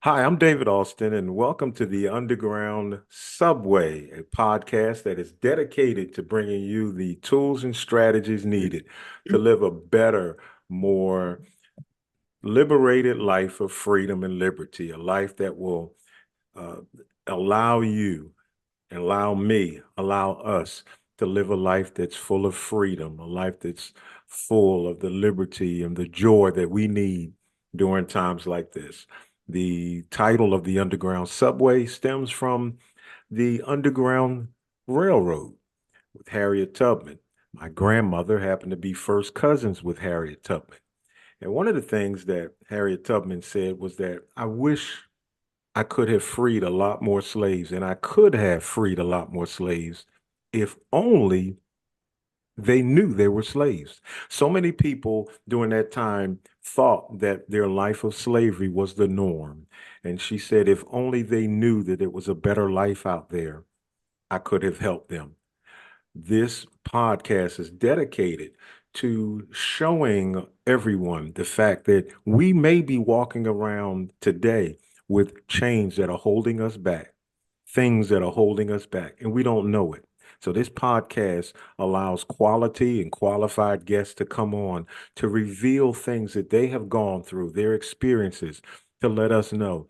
Hi, I'm David Austin, and welcome to the Underground Subway, a podcast that is dedicated to bringing you the tools and strategies needed to live a better, more liberated life of freedom and liberty, a life that will uh, allow you, allow me, allow us to live a life that's full of freedom, a life that's full of the liberty and the joy that we need during times like this. The title of the Underground Subway stems from the Underground Railroad with Harriet Tubman. My grandmother happened to be first cousins with Harriet Tubman. And one of the things that Harriet Tubman said was that I wish I could have freed a lot more slaves, and I could have freed a lot more slaves if only they knew they were slaves. So many people during that time thought that their life of slavery was the norm. And she said, if only they knew that it was a better life out there, I could have helped them. This podcast is dedicated to showing everyone the fact that we may be walking around today with chains that are holding us back, things that are holding us back, and we don't know it. So, this podcast allows quality and qualified guests to come on to reveal things that they have gone through, their experiences, to let us know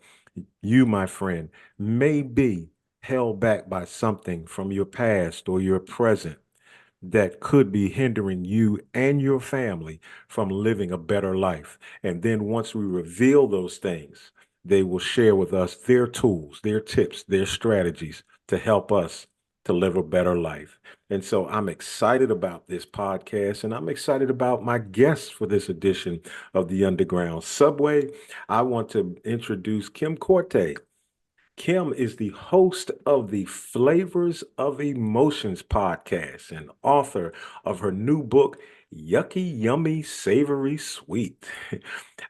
you, my friend, may be held back by something from your past or your present that could be hindering you and your family from living a better life. And then once we reveal those things, they will share with us their tools, their tips, their strategies to help us to live a better life. And so I'm excited about this podcast and I'm excited about my guests for this edition of the Underground Subway. I want to introduce Kim Korte. Kim is the host of the Flavors of Emotions podcast and author of her new book, Yucky, Yummy, Savory, Sweet,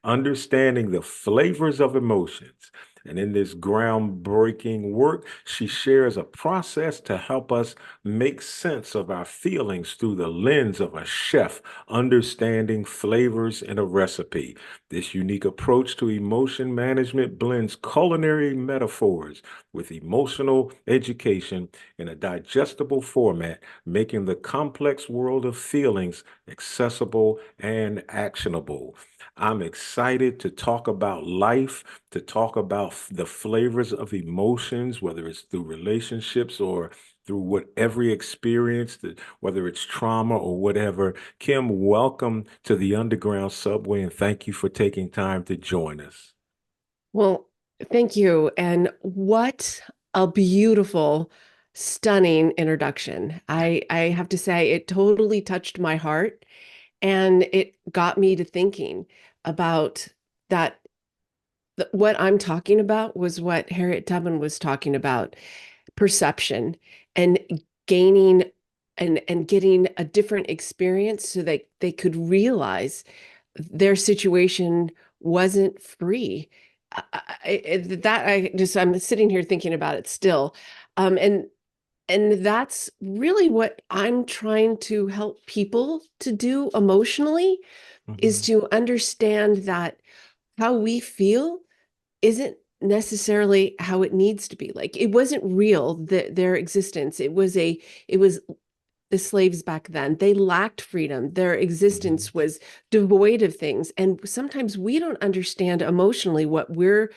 Understanding the Flavors of Emotions. And in this groundbreaking work, she shares a process to help us make sense of our feelings through the lens of a chef understanding flavors in a recipe. This unique approach to emotion management blends culinary metaphors with emotional education in a digestible format, making the complex world of feelings accessible and actionable. I'm excited to talk about life, to talk about the flavors of emotions, whether it's through relationships or through every experience, whether it's trauma or whatever. Kim, welcome to the Underground Subway, and thank you for taking time to join us. Well, thank you. And what a beautiful, stunning introduction. I have to say, it totally touched my heart and it got me to thinking about that. What I'm talking about was what Harriet Tubman was talking about, perception and gaining and getting a different experience so that they could realize their situation wasn't free. I'm sitting here thinking about it still. Um, and and that's really what I'm trying to help people to do emotionally, is Mhm. to understand that how we feel isn't necessarily how it needs to be. Like, it wasn't real, their existence. It was the slaves back then. They lacked freedom. Their Mhm. existence was devoid of things. And sometimes we don't understand emotionally what we're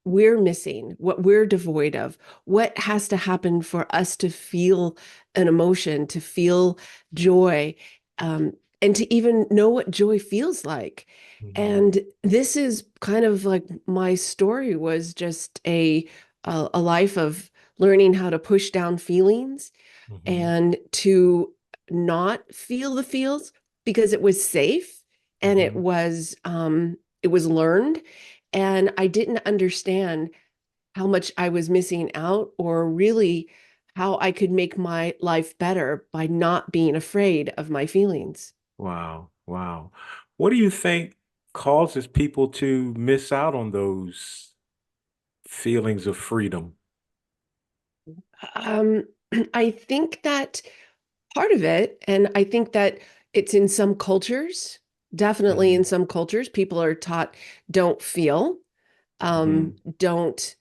missing, what we're devoid of, what has to happen for us to feel an emotion, to feel joy, and to even know what joy feels like. Mhm. And this is kind of like my story was just a life of learning how to push down feelings Mhm. and to not feel the feels because it was safe and Mhm. it was learned, and I didn't understand how much I was missing out, or really how I could make my life better by not being afraid of my feelings. Wow. Wow. What do you think causes people to miss out on those feelings of freedom? Um, I think that part of it, and I think that it's in some cultures, definitely in Mhm. some cultures, people are taught don't feel. Hmm. Don't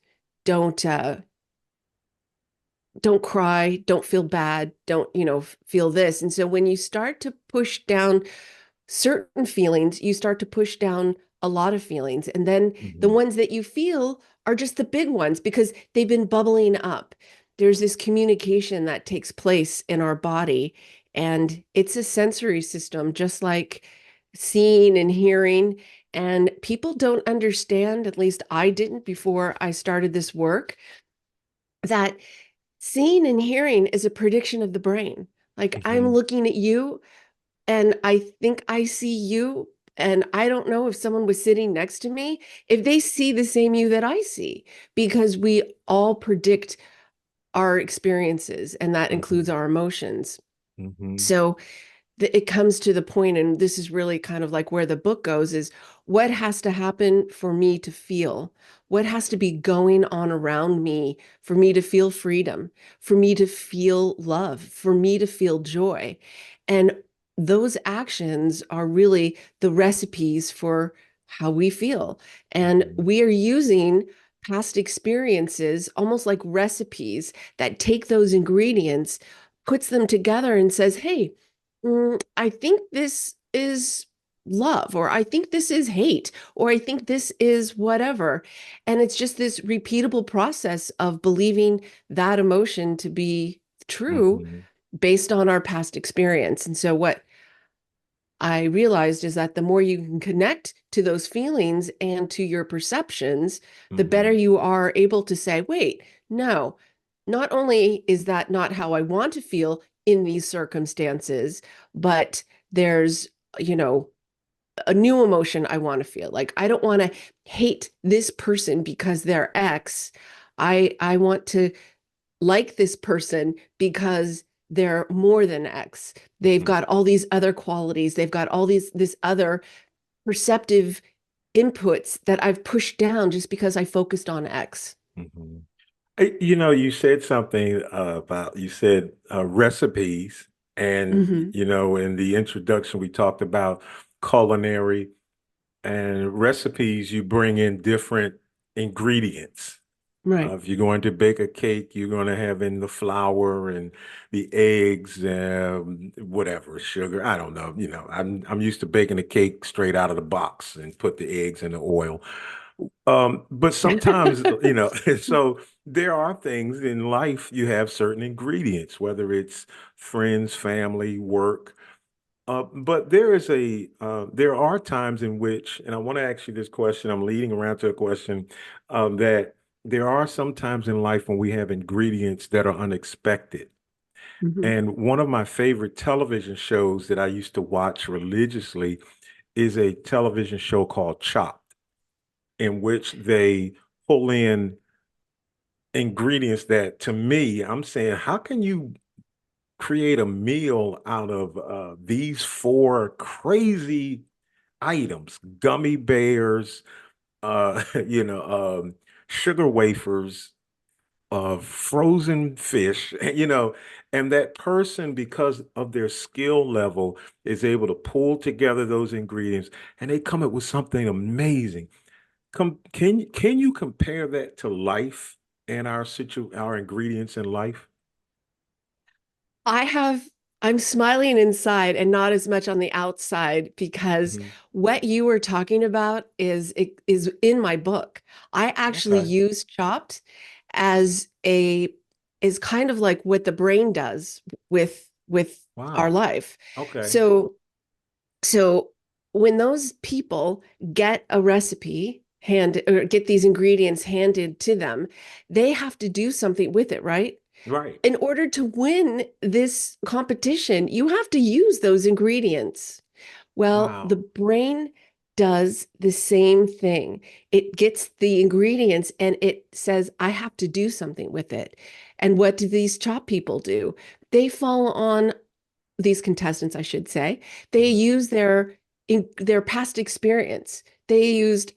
don't uh don't cry, don't feel bad, don't, feel this. And so when you start to push down certain feelings, you start to push down a lot of feelings. And then the Hmm. ones that you feel are just the big ones because they've been bubbling up. There's this communication that takes place in our body, and it's a sensory system, just like seeing and hearing. And people don't understand, at least I didn't before I started this work, that seeing and hearing is a prediction of the brain. Like I'm Hmm. looking at you and I think I see you. And I don't know if someone was sitting next to me, if they see the same you that I see, because we all predict our experiences, and that includes Hmm. our emotions. Hmm. So it comes to the point, and this is really kind of like where the book goes, is what has to happen for me to feel? What has to be going on around me for me to feel freedom, for me to feel love, for me to feel joy? And those actions are really the recipes for how we feel. And Hmm. we are using past experiences almost like recipes that take those ingredients, puts them together, and says, hey, I think this is love, or I think this is hate, or I think this is whatever. And it's just this repeatable process of believing that emotion to be true Hmm. based on our past experience. And so, what I realized is that the more you can connect to those feelings and to your perceptions, the better Hmm. you are able to say, wait, no, not only is that not how I want to feel in these circumstances, but there's, you know, a new emotion I want to feel. Like I don't want to hate this person because they're X. I want to like this person because they're more than X. They've Hmm. got all these other qualities. They've got all this other perceptive inputs that I've pushed down just because I focused on X. Hmm. You said something about you said recipes, and Hmm. in the introduction we talked about culinary and recipes. You bring in different ingredients. Right. If you're going to bake a cake, you're going to have in the flour and the eggs, whatever, sugar. I don't know. I'm used to baking a cake straight out of the box and put the eggs in the oil. But sometimes, so there are things in life you have certain ingredients, whether it's friends, family, work. But there are times in which, and I want to ask you this question. I'm leading around to a question that there are some times in life when we have ingredients that are unexpected. Hmm. And one of my favorite television shows that I used to watch religiously is a television show called Chopped, in which they pull in ingredients that, to me, I'm saying, how can you create a meal out of these four crazy items: gummy bears, uh, you know, sugar wafers, frozen fish, and that person, because of their skill level, is able to pull together those ingredients and they come up with something amazing. Can you compare that to life and our ingredients in life? I have, I'm smiling inside and not as much on the outside because Mhm. what you were talking about is in my book. I actually Okay. use Chopped as a is kind of like what the brain does with our Wow. life. Okay. So so when those people get a recipe hand or get these ingredients handed to them, they have to do something with it, right? Right. In order to win this competition, you have to use those ingredients. Well, the Wow. brain does the same thing. It gets the ingredients and it says, I have to do something with it. And what do these chop people do? They fall on these contestants, I should say, they Mhm. use their past experience. They used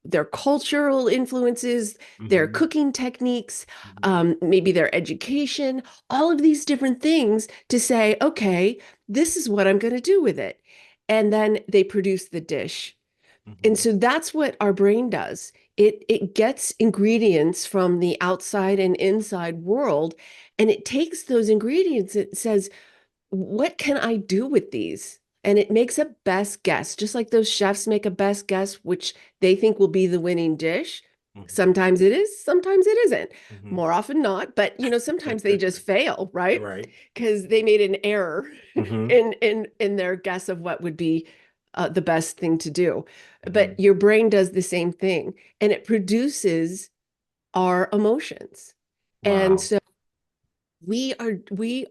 their cultural influences, their Mhm. cooking techniques, Mhm. maybe their education, all of these different things to say, okay, this is what I'm going to do with it. And then they produce the dish. And Mhm. so that's what our brain does. It gets ingredients from the outside and inside world, and it takes those ingredients. It says, what can I do with these? And it makes a best guess, just like those chefs make a best guess, which they think will be the winning dish. Mhm. Sometimes it is, sometimes it isn't. Mhm. More often not, but sometimes they just fail, right? Right. Because they made an error Mhm. in their guess of what would be the best thing to do. But Mhm. your brain does the same thing, and it produces our emotions. And Wow. so we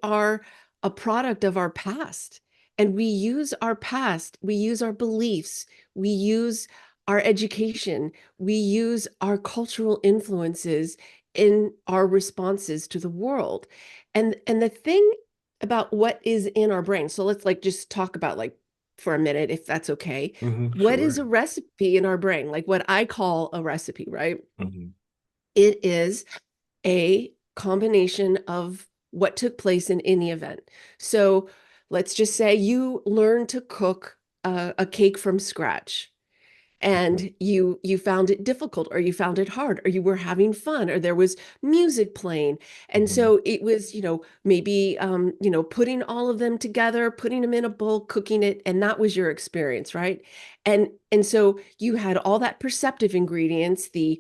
are a product of our past, and we use our past, we use our beliefs, we use our education, we use our cultural influences in our responses to the world. And the thing about what is in our brain, so let's like just talk about like for a minute, if that's okay. Mhm. What is Sure. a recipe in our brain? Like what I call a recipe, right? Mhm. It is a combination of what took place in any event. So let's just say you learn to cook a cake from scratch, Okay. and you found it difficult, or you found it hard, or you were having fun, or there was music playing. And Mhm. so it was, maybe putting all of them together, putting them in a bowl, cooking it, and that was your experience, right? And so you had all that perceptive ingredients, the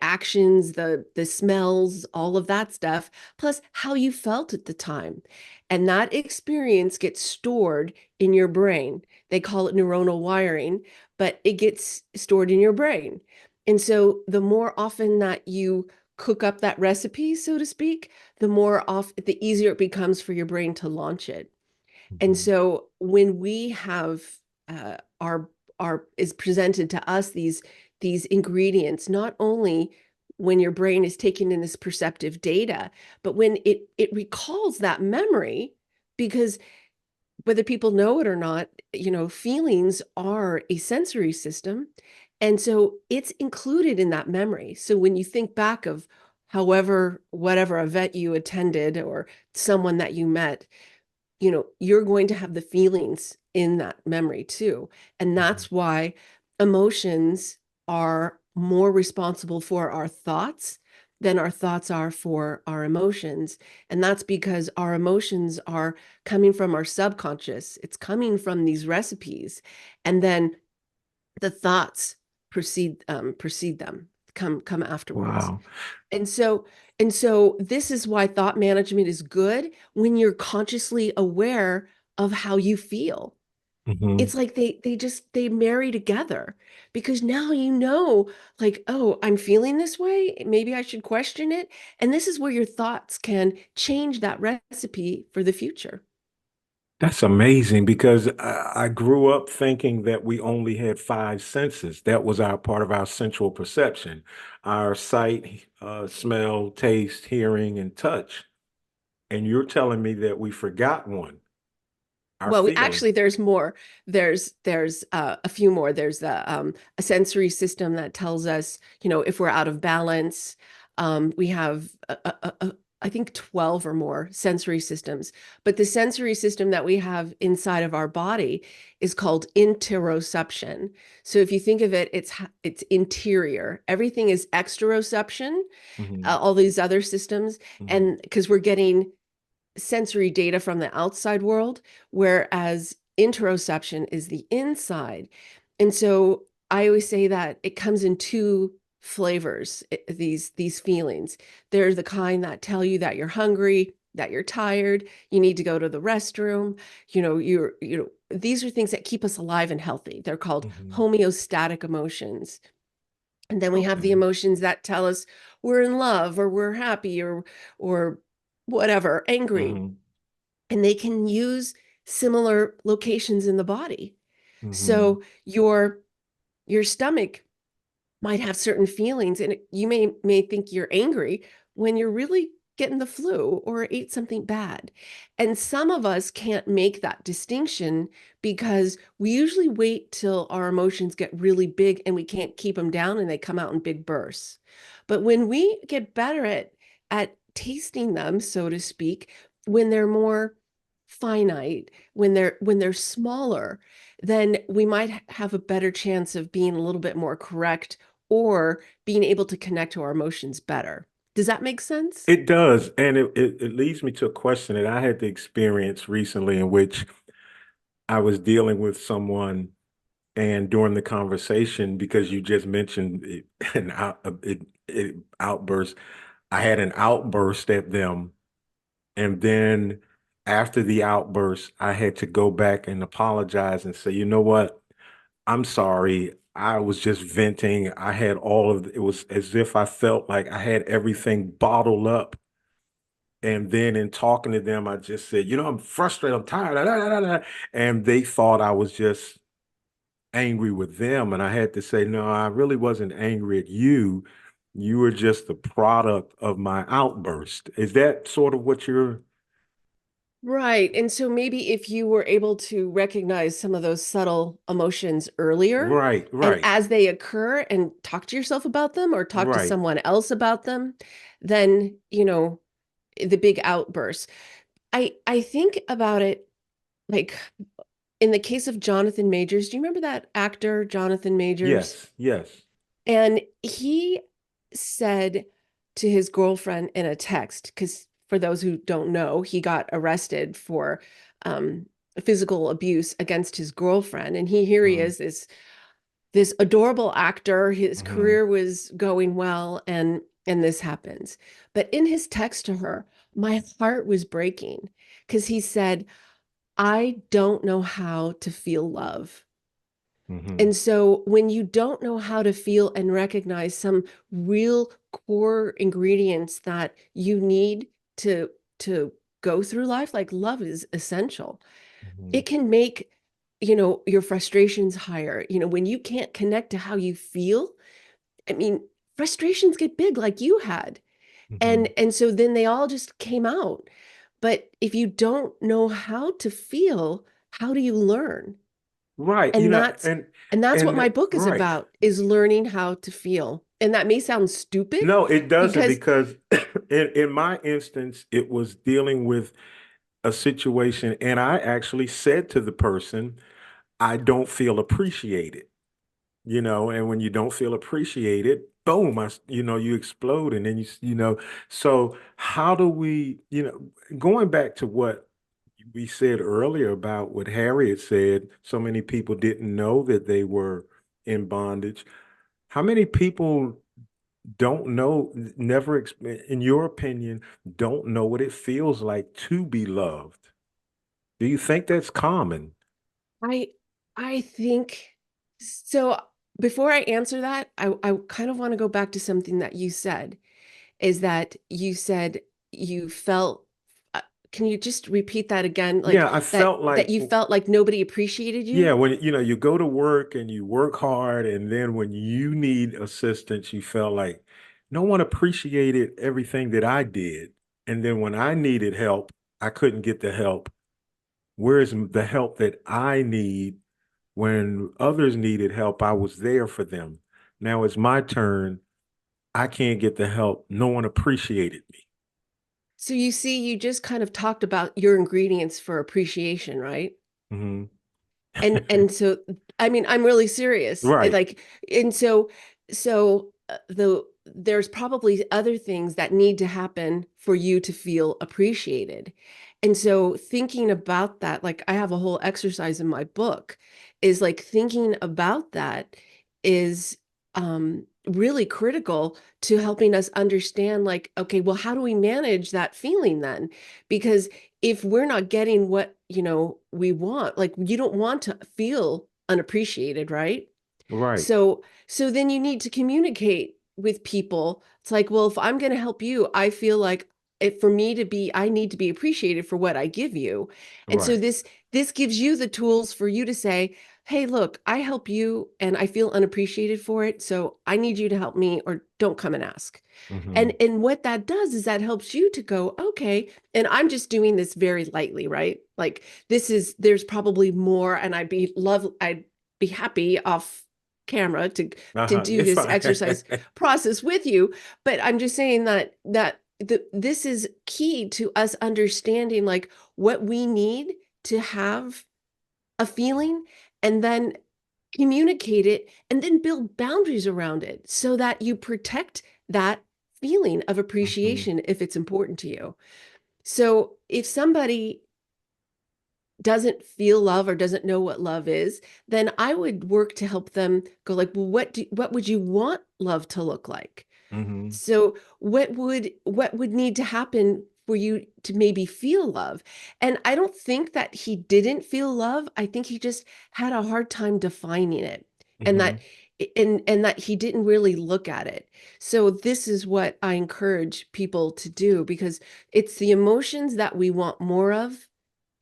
actions, the smells, all of that stuff, plus how you felt at the time. And that experience gets stored in your brain. They call it neuronal wiring, but it gets stored in your brain. And so the more often that you cook up that recipe, so to speak, the easier it becomes for your brain to launch it. And Mhm. so when we have our is presented to us these ingredients, not only when your brain is taking in this perceptive data, but when it recalls that memory, because whether people know it or not, feelings are a sensory system. And so it's included in that memory. So when you think back of whatever event you attended or someone that you met, you're going to have the feelings in that memory too. And Mhm. that's why emotions are more responsible for our thoughts than our thoughts are for our emotions. And that's because our emotions are coming from our subconscious. It's coming from these recipes. And then the thoughts precede them, come afterwards. Wow. And so this is why thought management is good when you're consciously aware of how you feel. Mhm. It's like they marry together, because now like, oh, I'm feeling this way, maybe I should question it. And this is where your thoughts can change that recipe for the future. That's amazing because I grew up thinking that we only had five senses. That was our part of our sensual perception, our sight, smell, taste, hearing, and touch. And you're telling me that we forgot one, our Well, feeling. actually, there's more. There's a few more. There's a sensory system that tells us, if we're out of balance. We have I think 12 or more sensory systems. But the sensory system that we have inside of our body is called interoception. So if you think of it, it's interior. Everything is exteroception, Hmm. all these other systems, Hmm. and because we're getting sensory data from the outside world, whereas interoception is the inside. And so I always say that it comes in two flavors, these feelings. They're the kind that tell you that you're hungry, that you're tired, you need to go to the restroom. These are things that keep us alive and healthy. They're called Hmm. homeostatic emotions. And then we have the Okay. emotions that tell us we're in love, or we're happy, or whatever, angry, Hmm. and they can use similar locations in the body. Hmm. So your stomach might have certain feelings, and you may think you're angry when you're really getting the flu or ate something bad. And some of us can't make that distinction because we usually wait till our emotions get really big and we can't keep them down and they come out in big bursts. But when we get better at tasting them, so to speak, when they're more finite, when they're smaller, then we might have a better chance of being a little bit more correct or being able to connect to our emotions better. Does that make sense? It does. And it leads me to a question that I had the experience recently in which I was dealing with someone and during the conversation, because you just mentioned it outburst, I had an outburst at them. And then after the outburst, I had to go back and apologize and say, you know what? I'm sorry. I was just venting. I had all of it was as if I felt like I had everything bottled up. And then in talking to them, I just said, you know, I'm frustrated. I'm tired. And they thought I was just angry with them. And I had to say, no, I really wasn't angry at you. You were just the product of my outburst. Is that sort of what you're? Right. And so maybe if you were able to recognize some of those subtle emotions earlier Right, and right, as they occur and talk to yourself about them or talk to right. someone else about them, then, the big outbursts. I think about it like in the case of Jonathan Majors. Do you remember that actor, Jonathan Majors? Yes, yes. And he said to his girlfriend in a text, because for those who don't know, he got arrested for um, physical abuse against his girlfriend. And here he Mm-hmm, is, this adorable actor. His mm-hmm, career was going well, and this happens. But in his text to her, my heart was breaking because he said, "I don't know how to feel love." mm-hmm, And so when you don't know how to feel and recognize some real core ingredients that you need to go through life, like love is essential. mm-hmm, It can make, your frustrations higher. When you can't connect to how you feel, I mean, frustrations get big like you had. mm-hmm. And so then they all just came out. But if you don't know how to feel, how do you learn? Right, And that's and that's what my book is right. about, is learning how to feel. And that may sound stupid No, it doesn't because because in my instance, it was dealing with a situation, and I actually said to the person, I don't feel appreciated. And when you don't feel appreciated, boom, you explode, and then so how do we, going back to what we said earlier about what Harriet said, so many people didn't know that they were in bondage. How many people don't know, never, in your opinion, don't know what it feels like to be loved? Do you think that's common? I I think so. Before I answer that, I kind of want to go back to something that you said, is that you said you felt, can you just repeat that again? Like Yeah, I that felt that like, you felt like nobody appreciated yeah, you? when you go to work and you work hard, and then when you need assistance, you felt like no one appreciated everything that I did. And then when I needed help, I couldn't get the help. Where's the help that I need? When others needed help, I was there for them. Now it's my turn. I can't get the help. No one appreciated me. So you see, you just kind of talked about your ingredients for appreciation, right? Hmm. And so, I mean, I'm really serious. Right. Like, and there's probably other things that need to happen for you to feel appreciated. And so thinking about that, like I have a whole exercise in my book, is like thinking about that is really critical to helping us understand, like, okay, well, how do we manage that feeling then? Because if we're not getting what, we want, like you don't want to feel unappreciated, right? Right. So then you need to communicate with people. It's like, well, if I'm going to help you, I feel like for me to be, I need to be appreciated for what I give you. And so Right. this gives you the tools for you to say, hey, look, I help you and I feel unappreciated for it. So I need you to help me, or don't come and ask. Hmm. And what that does is that helps you to go, okay, and I'm just doing this very lightly, right? Like there's probably more, and I'd be happy off camera to Uh-huh. do It's this fine. exercise process with you. But I'm just saying this is key to us understanding like what we need to have a feeling, and then communicate it, and then build boundaries around it so that you protect that feeling of Hmm. appreciation if it's important to you. So if somebody doesn't feel love or doesn't know what love is, then I would work to help them go like, well, what would you want love to look like? Hmm. So what would need to happen for you to maybe feel love? And I don't think that he didn't feel love. I think he just had a hard time defining it. And Hmm. that and that he didn't really look at it. So this is what I encourage people to do because it's the emotions that we want more of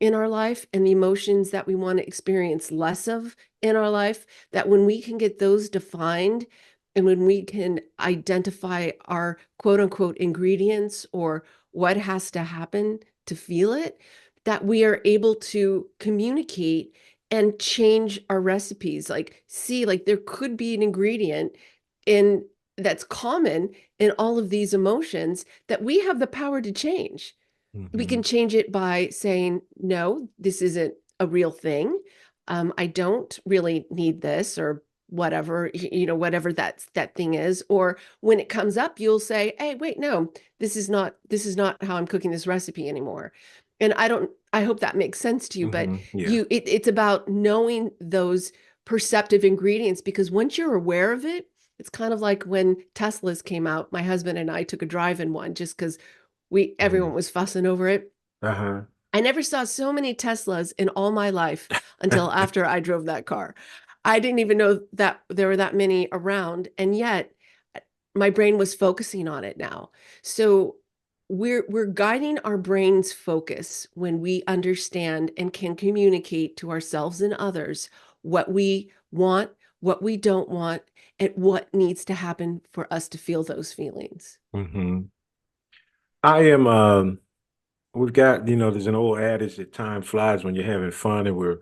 in our life and the emotions that we want to experience less of in our life, that when we can get those defined and when we can identify our quote unquote ingredients or what has to happen to feel it, that we are able to communicate and change our recipes. Like, see, like there could be an ingredient in that's common in all of these emotions that we have the power to change. We Hmm. can change it by saying, no, this isn't a real thing. I don't really need this or whatever, whatever that thing is. Or when it comes up, you'll say, hey, wait, no, this is not how I'm cooking this recipe anymore. And I hope that makes sense to you, but Hmm. Yeah. it's about knowing those perceptive ingredients because once you're aware of it, it's kind of like when Teslas came out. My husband and I took a drive in one just because we Hmm. everyone was fussing over it. Uh-huh. I never saw so many Teslas in all my life until after I drove that car. I didn't even know that there were that many around, and yet my brain was focusing on it now. So we're guiding our brain's focus when we understand and can communicate to ourselves and others what we want, what we don't want, and what needs to happen for us to feel those feelings. Hmm. I am we've got, there's an old adage that time flies when you're having fun and we're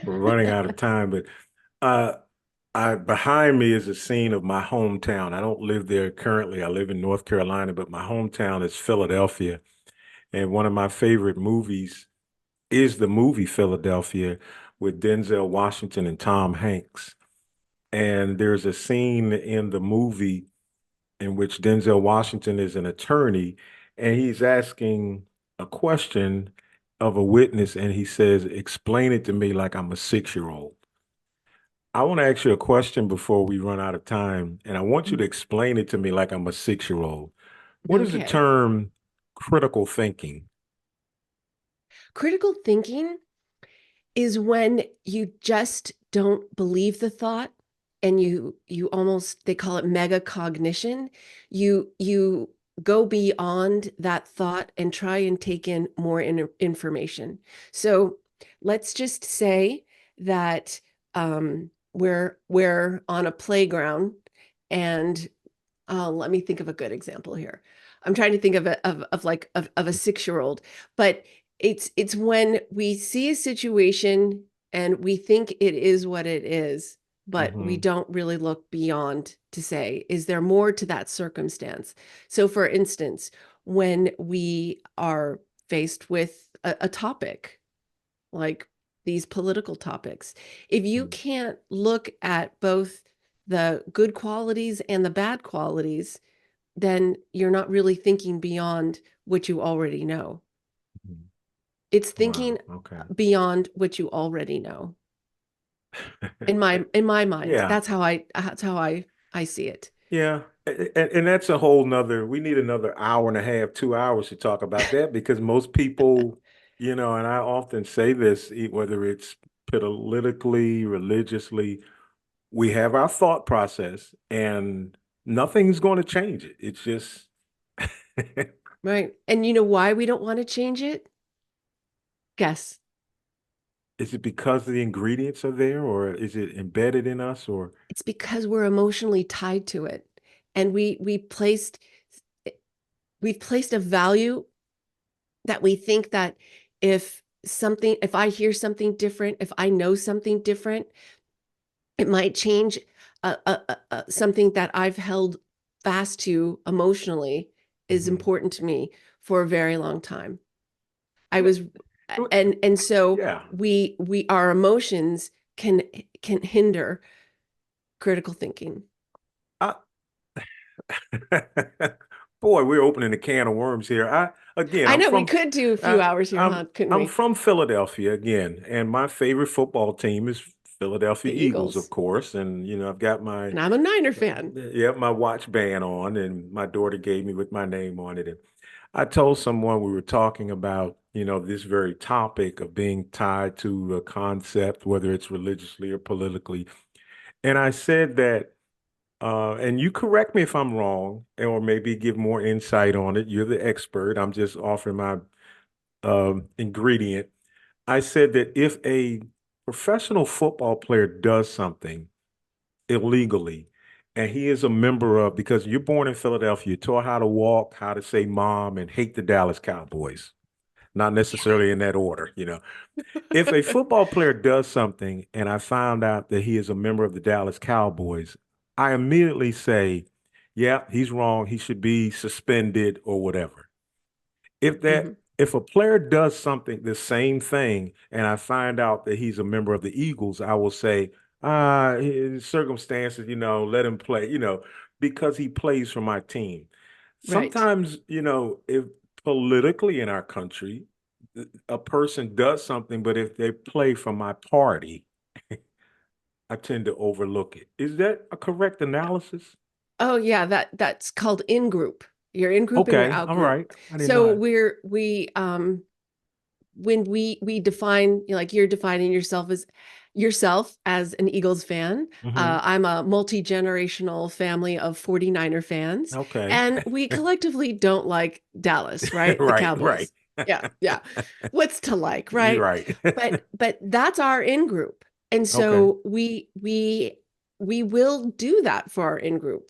running out of time, but uh I behind me is a scene of my hometown. I don't live there currently. I live in North Carolina, but my hometown is Philadelphia. And one of my favorite movies is the movie Philadelphia with Denzel Washington and Tom Hanks. And there's a scene in the movie in which Denzel Washington is an attorney and he's asking a question of a witness and he says, explain it to me like I'm a 6-year-old. I want to ask you a question before we run out of time, and I want you to explain it to me like I'm a 6-year-old. What is the Okay. term critical thinking? Critical thinking is when you just don't believe the thought and you almost they call it megacognition. You go beyond that thought and try and take in more information. So let's just say that we're on a playground and let me think of a good example here. I'm trying to think of a 6-year-old, but it's when we see a situation and we think it is what it is, but we Hmm. don't really look beyond to say, is there more to that circumstance? So, for instance, when we are faced with a topic like these political topics. If you can't look at both the good qualities and the bad qualities, then you're not really thinking beyond what you already know. It's thinking Wow. Okay. beyond what you already know. In my mind, Yeah. that's how I see it. Yeah. And that's a whole nother, we need another hour and a half, 2 hours to talk about that because most people, and I often say this, whether it's politically, religiously, we have our thought process and nothing's going to change it. It's just, Right. And you know why we don't want to change it? Guess. is it because the ingredients are there or is it embedded in us or? It's because we're emotionally tied to it. And we've placed a value that we think that if I hear something different, if I know something different, it might change something that I've held fast to emotionally is Mhm. important to me for a very long time. I was, and so Yeah. we our emotions can hinder critical thinking? I, boy, we're opening a can of worms here. Again, I know we could do a few I, hours here, I'm huh? Couldn't I'm we? from Philadelphia again, and my favorite football team is Philadelphia The Eagles, of Eagles. course. And I've got my And I'm a Niner fan. yeah, my watch band on, and my daughter gave me with my name on it. And I told someone we were talking about, this very topic of being tied to a concept, whether it's religiously or politically. And I said that, and you correct me if I'm wrong, or maybe give more insight on it. You're the expert. I'm just offering my ingredient. I said that if a professional football player does something illegally, and he is a member of, because you're born in Philadelphia, you're taught how to walk, how to say mom, and hate the Dallas Cowboys. Not necessarily in that order. If a football player does something and I found out that he is a member of the Dallas Cowboys, I immediately say, yeah, he's wrong. He should be suspended or whatever. Mhm. If a player does something the same thing and I find out that he's a member of the Eagles, I will say, in circumstances, let him play, because he plays for my team. Right. Sometimes, if politically in our country, a person does something, but if they play for my party, I tend to overlook it. Is that a correct analysis? Oh yeah, that's called in group. You're in group and you're Okay, out all group. right. I didn't know So that. we when we define, like you're defining yourself as an Eagles fan. Hmm. I'm a multi-generational family of 49er fans, Okay. and we collectively don't like Dallas, right? The Right, right. Cowboys. Yeah, yeah. What's to like, You're right? right. But that's our in group. And Okay. so we will do that for our in group.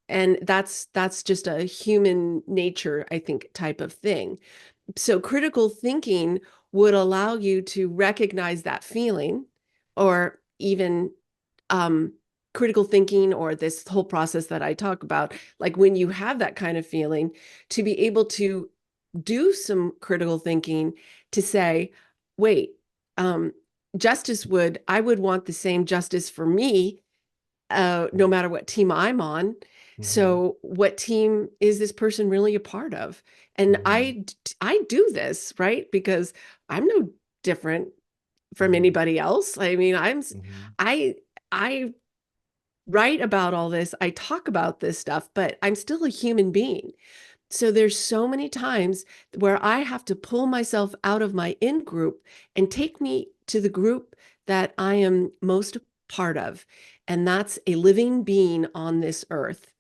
And that's just a human nature, I think, type of thing. So critical thinking would allow you to recognize that feeling, or even um, critical thinking, or this whole process that I talk about, like when you have that kind of feeling, to be able to do some critical thinking to say, wait, um, I would want the same justice for me, no matter what team I'm on. Hmm. So, what team is this person really a part of? And Hmm. I do this, right? Because I'm no different from Hmm. anybody else. I mean, Hmm. I I write about all this. I talk about this stuff, but I'm still a human being. So there's so many times where I have to pull myself out of my in group and take me to the group that I am most part of. And that's a living being on this earth.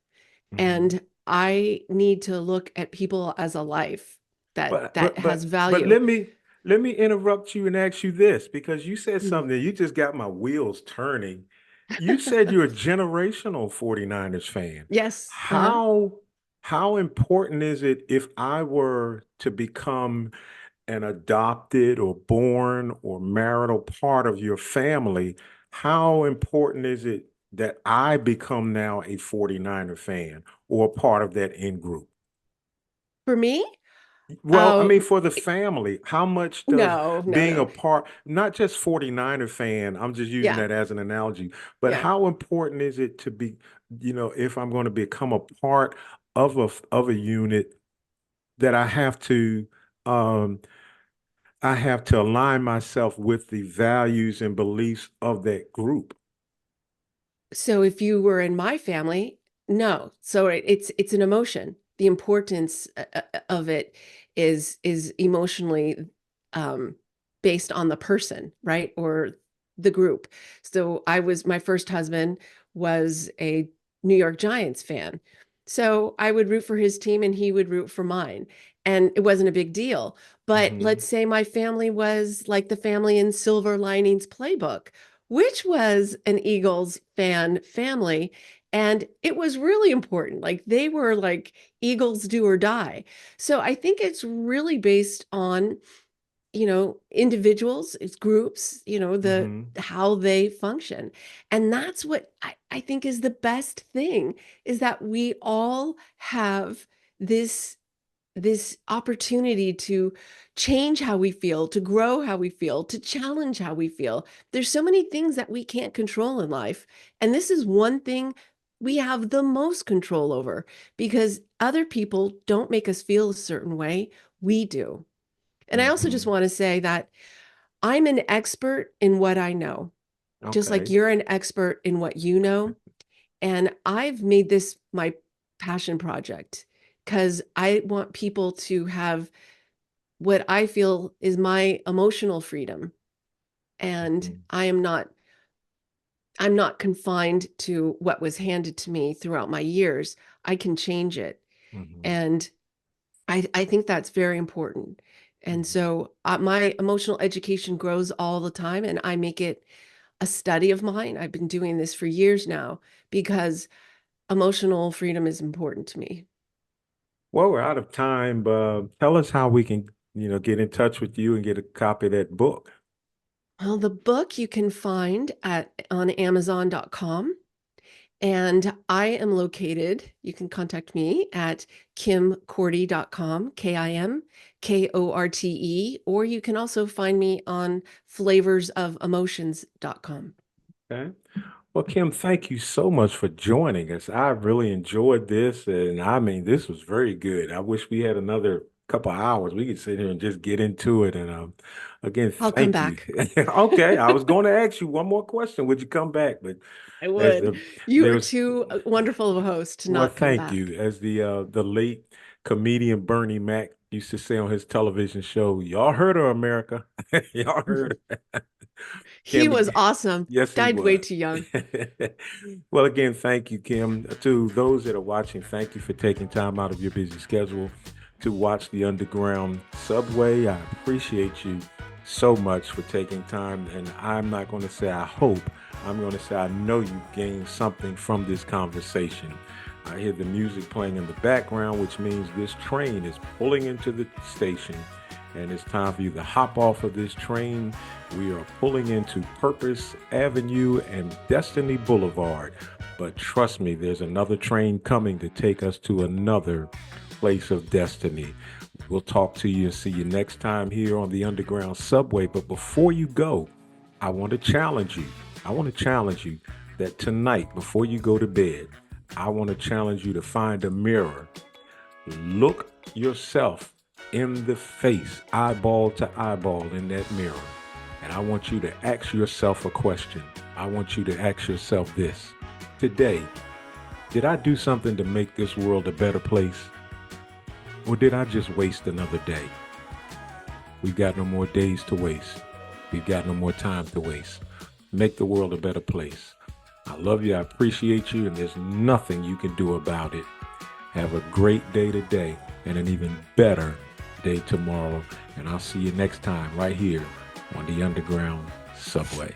Hmm. And I need to look at people as a life But that but has but but value. let me interrupt you and ask you this, because you said Mhm. something that you just got my wheels turning. You said you're a generational 49ers fan. Yes. Uh-huh. How important is it if I were to become an adopted or born or marital part of your family? How important is it that I become now a 49er fan or a part of that in group? For me, Well, I uh, mean, for the family, how much does no, no, being a no. part, not just 49er fan, I'm just using Yeah, that as an analogy, but yeah. how important is it to be, if I'm going to become a part of a unit, that um I have to align myself with the values and beliefs of that group. So if you were in my family, no. So it's an emotion. The importance of it is emotionally um, based on the person, right? Or the group. So my first husband was a New York Giants fan. So I would root for his team and he would root for mine. And it wasn't a big deal. But Hmm. let's say my family was like the family in Silver Linings Playbook, which was an Eagles fan family. And it was really important. Like they were like Eagles do or die. So I think it's really based on, individuals, it's groups, Hmm. how they function. And that's what I think is the best thing, is that we all have this this opportunity to change how we feel, to grow how we feel, to challenge how we feel. There's so many things that we can't control in life. And this is one thing we have the most control over because other people don't make us feel a certain way. We do. And I also just Hmm. want to say that I'm an expert in what I know, just like Okay. you're an expert in what you know. And I've made this my passion project because I want people to have what I feel is my emotional freedom. And Hmm. I'm not confined to what was handed to me throughout my years. I can change it. Hmm. And I think that's very important. And Hmm. so my emotional education grows all the time, and I make it a study of mine. I've been doing this for years now because emotional freedom is important to me. Well, we're out of time. Tell us how we can, get in touch with you and get a copy of that book. Well, the book you can find at on Amazon.com. And I am located, you can contact me at kimkorte.com, KIMKORTE, or you can also find me on flavorsofoemotions.com. Okay. Well, Kim, thank you so much for joining us. I really enjoyed this, and I mean, this was very good. I wish we had another couple hours. We could sit here and just get into it. And again, I'll come thank you. back. Okay, I was going to ask you one more question. Would you come back? But I as would. the You are there's too wonderful of a host to well, not come thank back. you. As the late comedian Bernie Mac used to say on his television show, "Y'all heard of America? Y'all heard of He Kim." was awesome. Yes, he Died way was. too young. Well, again, thank you, Kim. To those that are watching, thank you for taking time out of your busy schedule to watch the Underground Subway. I appreciate you so much for taking time. And I'm not going to say I hope, I'm going to say I know you gained something from this conversation. I hear the music playing in the background, which means this train is pulling into the station and it's time for you to hop off of this train. We are pulling into Purpose Avenue and Destiny Boulevard. But trust me, there's another train coming to take us to another place of destiny. We'll talk to you and see you next time here on the Underground Subway. But before you go, I want to challenge you. I want to challenge you that tonight, before you go to bed, I want to challenge you to find a mirror. Look yourself in the face, eyeball to eyeball in that mirror. And I want you to ask yourself a question. I want you to ask yourself this. Today, did I do something to make this world a better place? Or did I just waste another day? We've got no more days to waste. We've got no more time to waste. Make the world a better place. I love you. I appreciate you. And there's nothing you can do about it. Have a great day today and an even better day tomorrow. And I'll see you next time right here on the Underground Subway.